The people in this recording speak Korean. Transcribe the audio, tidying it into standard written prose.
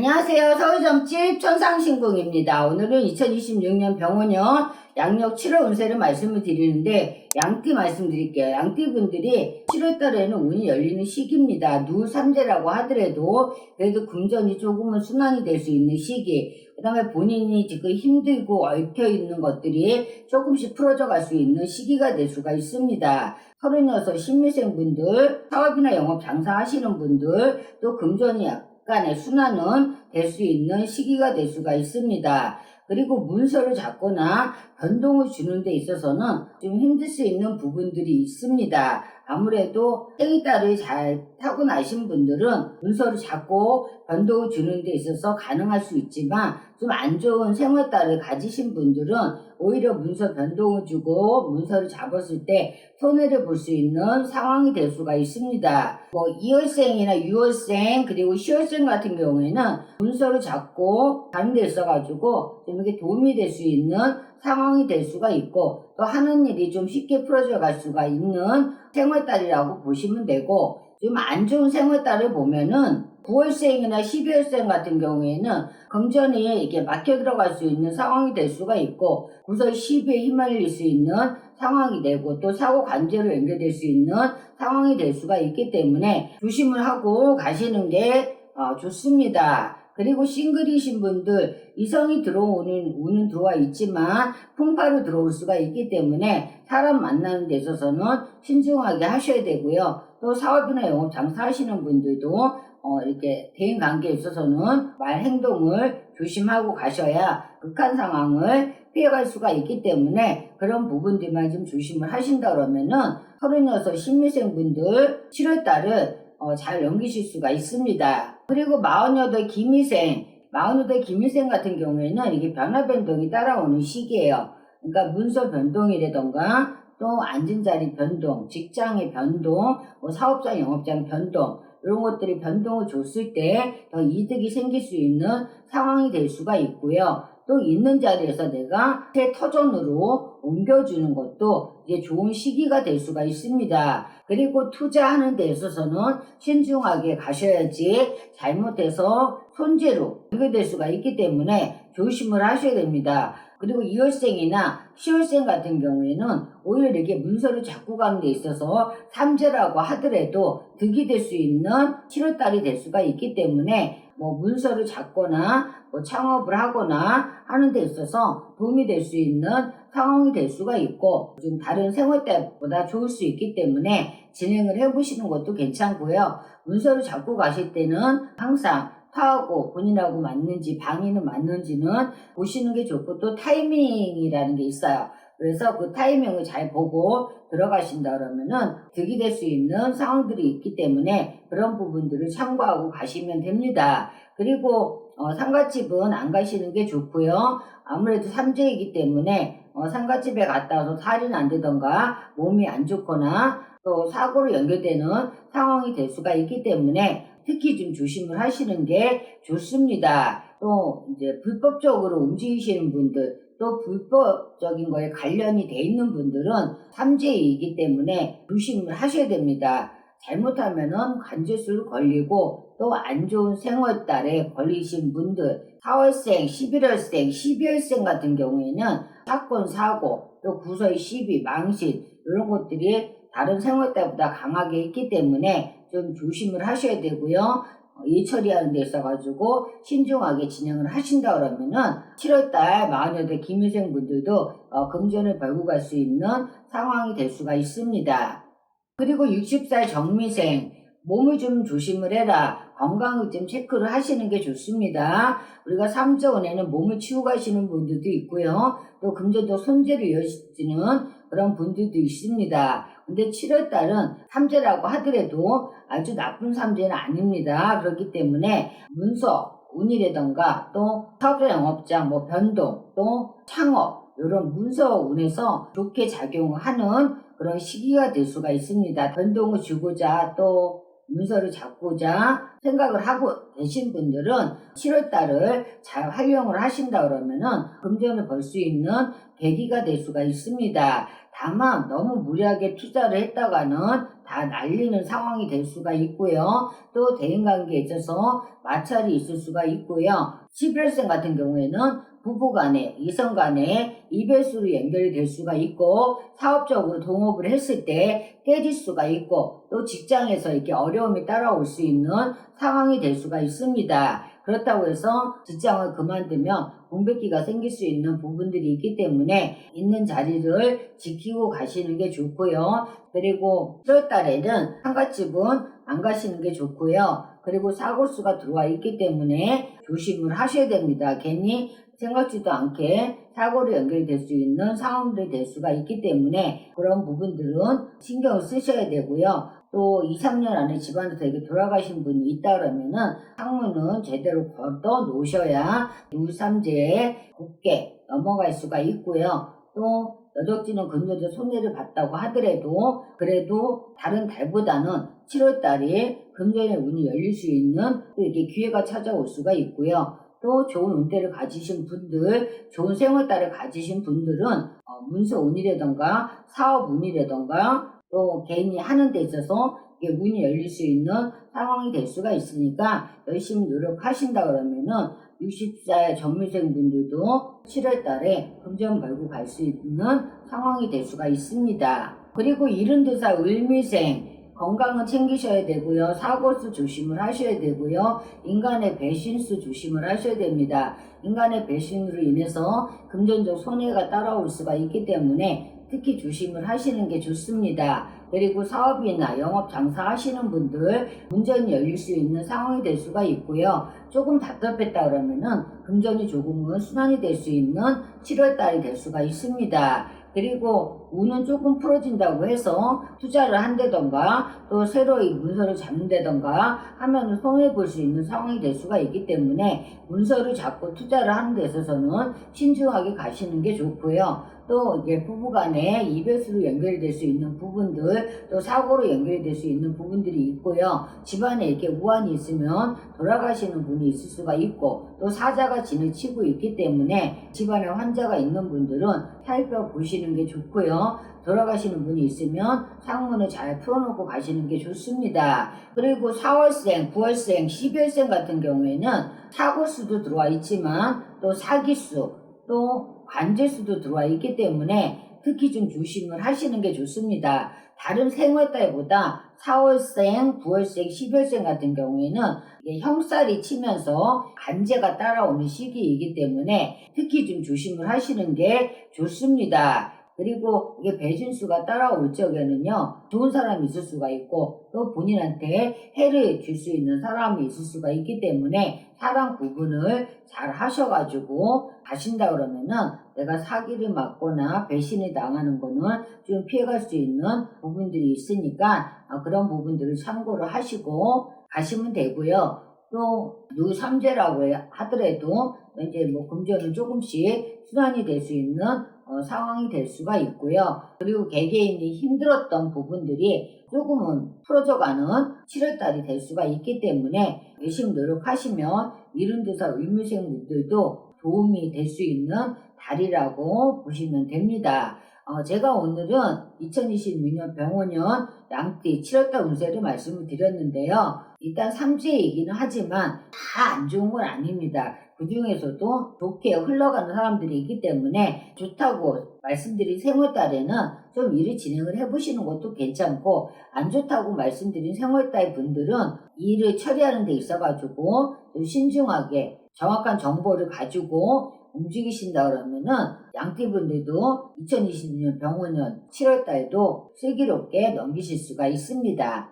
안녕하세요. 서울점집 천상신궁입니다. 오늘은 2026년 병원년 양력 7월 운세를 말씀을 드리는데 양띠 말씀드릴게요. 양띠분들이 7월달에는 운이 열리는 시기입니다. 누삼재라고 하더라도 그래도 금전이 조금은 순환이 될 수 있는 시기, 그 다음에 본인이 지금 힘들고 얽혀있는 것들이 조금씩 풀어져 갈 수 있는 시기가 될 수가 있습니다. 36 신미생분들, 사업이나 영업 장사하시는 분들, 또 금전이 약간의 순환은 될 수 있는 시기가 될 수가 있습니다. 그리고 문서를 잡거나 변동을 주는 데 있어서는 좀 힘들 수 있는 부분들이 있습니다. 아무래도 생일달을 잘 타고나신 분들은 문서를 잡고 변동을 주는 데 있어서 가능할 수 있지만 좀 안 좋은 생활달을 가지신 분들은 오히려 문서 변동을 주고 문서를 잡았을 때 손해를 볼 수 있는 상황이 될 수가 있습니다. 2월생이나 6월생 그리고 10월생 같은 경우에는 문서를 잡고 다른 데 있어가지고 좀 이렇게 도움이 될 수 있는 상황이 될 수가 있고 또 하는 일이 좀 쉽게 풀어져 갈 수가 있는 생활달이라고 보시면 되고, 좀 안 좋은 생활달을 보면은 9월생이나 12월생 같은 경우에는 금전이 이게 막혀 들어갈 수 있는 상황이 될 수가 있고 구설 시비에 휘말릴 수 있는 상황이 되고 또 사고 관제로 연결될 수 있는 상황이 될 수가 있기 때문에 조심을 하고 가시는 게 좋습니다. 그리고 싱글이신 분들, 이성이 들어오는 운은 들어와 있지만 풍파로 들어올 수가 있기 때문에 사람 만나는 데 있어서는 신중하게 하셔야 되고요. 또 사업이나 영업 장사하시는 분들도 이렇게 대인 관계에 있어서는 말 행동을 조심하고 가셔야 극한 상황을 피해갈 수가 있기 때문에 그런 부분들만 좀 조심을 하신다 그러면은 36 신미생분들 7월달을 잘 넘기실 수가 있습니다. 그리고 48 기미생, 48 기미생 같은 경우에는 이게 변화 변동이 따라오는 시기예요. 그러니까 문서 변동이라던가 또 앉은 자리 변동, 직장의 변동, 사업장, 영업장 변동, 이런 것들이 변동을 줬을 때 더 이득이 생길 수 있는 상황이 될 수가 있고요. 또 있는 자리에서 내가 새 터전으로 옮겨주는 것도 이제 좋은 시기가 될 수가 있습니다. 그리고 투자하는 데 있어서는 신중하게 가셔야지 잘못해서 손재로 연결될 수가 있기 때문에 조심을 하셔야 됩니다. 그리고 2월생이나 10월생 같은 경우에는 오히려 이렇게 문서를 잡고 가는 데 있어서 삼재라고 하더라도 득이 될 수 있는 7월달이 될 수가 있기 때문에 문서를 잡거나 창업을 하거나 하는 데 있어서 도움이 될 수 있는 상황이 될 수가 있고 좀 다른 생활 때보다 좋을 수 있기 때문에 진행을 해보시는 것도 괜찮고요. 문서를 잡고 가실 때는 항상 타하고 본인하고 맞는지 방위는 맞는지는 보시는 게 좋고 또 타이밍이라는 게 있어요. 그래서 그 타이밍을 잘 보고 들어가신다 그러면은 득이 될 수 있는 상황들이 있기 때문에 그런 부분들을 참고하고 가시면 됩니다. 그리고 상가집은 안 가시는 게 좋고요. 아무래도 삼재이기 때문에 상가집에 갔다 와서 살인 안 되던가 몸이 안 좋거나 또 사고로 연결되는 상황이 될 수가 있기 때문에 특히 좀 조심을 하시는 게 좋습니다. 또 이제 불법적으로 움직이시는 분들, 또 불법적인 거에 관련이 돼 있는 분들은 삼재이기 때문에 조심을 하셔야 됩니다. 잘못하면은 관제술 걸리고 또 안 좋은 생활달에 걸리신 분들, 4월생, 11월생, 12월생 같은 경우에는 사건, 사고, 또 구설, 시비, 망신 이런 것들이 다른 생활달보다 강하게 있기 때문에 좀 조심을 하셔야 되고요. 일 처리하는 데 있어가지고 신중하게 진행을 하신다 그러면은 7월달 48 기미생 분들도 금전을 벌고 갈 수 있는 상황이 될 수가 있습니다. 그리고 60살 정미생, 몸을 좀 조심을 해라. 건강을 좀 체크를 하시는 게 좋습니다. 우리가 삼재운에는 몸을 치고 가시는 분들도 있고요. 또 금전도 손재로 이어지는 그런 분들도 있습니다. 근데 7월달은 삼재라고 하더라도 아주 나쁜 삼재는 아닙니다. 그렇기 때문에 문서, 운이라던가 또 사업자 영업장, 변동, 또 창업 이런 문서 운에서 좋게 작용하는 그런 시기가 될 수가 있습니다. 변동을 주고자 또 문서를 잡고자 생각을 하고 계신 분들은 7월달을 잘 활용을 하신다 그러면은 금전을 벌 수 있는 계기가 될 수가 있습니다. 다만 너무 무리하게 투자를 했다가는 다 날리는 상황이 될 수가 있고요. 또 대인관계에 있어서 마찰이 있을 수가 있고요. 11월생 같은 경우에는 부부간에 이성간에 이별수로 연결이 될 수가 있고, 사업적으로 동업을 했을 때 깨질 수가 있고, 또 직장에서 이렇게 어려움이 따라올 수 있는 상황이 될 수가 있습니다. 그렇다고 해서 직장을 그만두면 공백기가 생길 수 있는 부분들이 있기 때문에 있는 자리를 지키고 가시는 게 좋고요. 그리고 7월 달에는 상가집은 안 가시는 게 좋고요. 그리고 사고수가 들어와 있기 때문에 조심을 하셔야 됩니다. 괜히 생각지도 않게 사고로 연결이 될 수 있는 상황들이 될 수가 있기 때문에 그런 부분들은 신경을 쓰셔야 되고요. 또 2, 3년 안에 집안에서 이렇게 돌아가신 분이 있다 그러면은 상문은 제대로 걷어 놓으셔야 유삼재에 굳게 넘어갈 수가 있고요. 또 여적지는 금전적 손해를 봤다고 하더라도 그래도 다른 달보다는 7월달에 금전의 운이 열릴 수 있는 또 이렇게 기회가 찾아올 수가 있고요. 또 좋은 운대를 가지신 분들, 좋은 생활달을 가지신 분들은 문서 운이라던가 사업 운이라던가 또 개인이 하는 데 있어서 이게 문이 열릴 수 있는 상황이 될 수가 있으니까 열심히 노력하신다 그러면은 60살 정미생 분들도 7월 달에 금전 벌고 갈 수 있는 상황이 될 수가 있습니다. 그리고 72살 을미생 건강은 챙기셔야 되고요. 사고수 조심을 하셔야 되고요. 인간의 배신수 조심을 하셔야 됩니다. 인간의 배신으로 인해서 금전적 손해가 따라올 수가 있기 때문에 특히 조심을 하시는 게 좋습니다. 그리고 사업이나 영업 장사 하시는 분들 금전이 열릴 수 있는 상황이 될 수가 있고요. 조금 답답했다 그러면은 금전이 조금은 순환이 될 수 있는 7월 달이 될 수가 있습니다. 그리고 운은 조금 풀어진다고 해서 투자를 한다던가 또 새로이 문서를 잡는다던가 하면은 손해볼 수 있는 상황이 될 수가 있기 때문에 문서를 잡고 투자를 하는 데 있어서는 신중하게 가시는 게 좋고요. 또 이제 부부간에 이별수로 연결이 될 수 있는 부분들, 또 사고로 연결이 될 수 있는 부분들이 있고요. 집안에 이렇게 우환이 있으면 돌아가시는 분이 있을 수가 있고, 또 사자가 진을 치고 있기 때문에 집안에 환자가 있는 분들은 살펴보시는 게 좋고요. 돌아가시는 분이 있으면 상문을 잘 풀어놓고 가시는 게 좋습니다. 그리고 4월생, 9월생, 12월생 같은 경우에는 사고수도 들어와 있지만 또 사기수, 또 관제수도 들어와 있기 때문에 특히 좀 조심을 하시는 게 좋습니다. 다른 생활달보다 4월생, 9월생, 12월생 같은 경우에는 형살이 치면서 관제가 따라오는 시기이기 때문에 특히 좀 조심을 하시는 게 좋습니다. 그리고 이게 배신수가 따라올 적에는요, 좋은 사람이 있을 수가 있고 또 본인한테 해를 줄 수 있는 사람이 있을 수가 있기 때문에 사람 구분을 잘 하셔가지고 가신다 그러면은 내가 사기를 맞거나 배신을 당하는 거는 좀 피해갈 수 있는 부분들이 있으니까 그런 부분들을 참고를 하시고 가시면 되고요. 또 누삼재라고 하더라도 이제 뭐 금전은 조금씩 순환이 될 수 있는 상황이 될 수가 있고요. 그리고 개개인이 힘들었던 부분들이 조금은 풀어져가는 7월달이 될 수가 있기 때문에 열심히 노력하시면 72살 을미생 분들도 도움이 될 수 있는 달이라고 보시면 됩니다. 제가 오늘은 2026년 병원년 양띠 7월달 운세를 말씀을 드렸는데요. 일단 삼재이기는 하지만 다 안 좋은 건 아닙니다. 그 중에서도 좋게 흘러가는 사람들이 있기 때문에 좋다고 말씀드린 생월달에는 좀 일을 진행을 해보시는 것도 괜찮고, 안 좋다고 말씀드린 생월달 분들은 일을 처리하는 데 있어가지고 좀 신중하게 정확한 정보를 가지고 움직이신다 그러면은 양띠분들도 2026년 병원년 7월달도 슬기롭게 넘기실 수가 있습니다.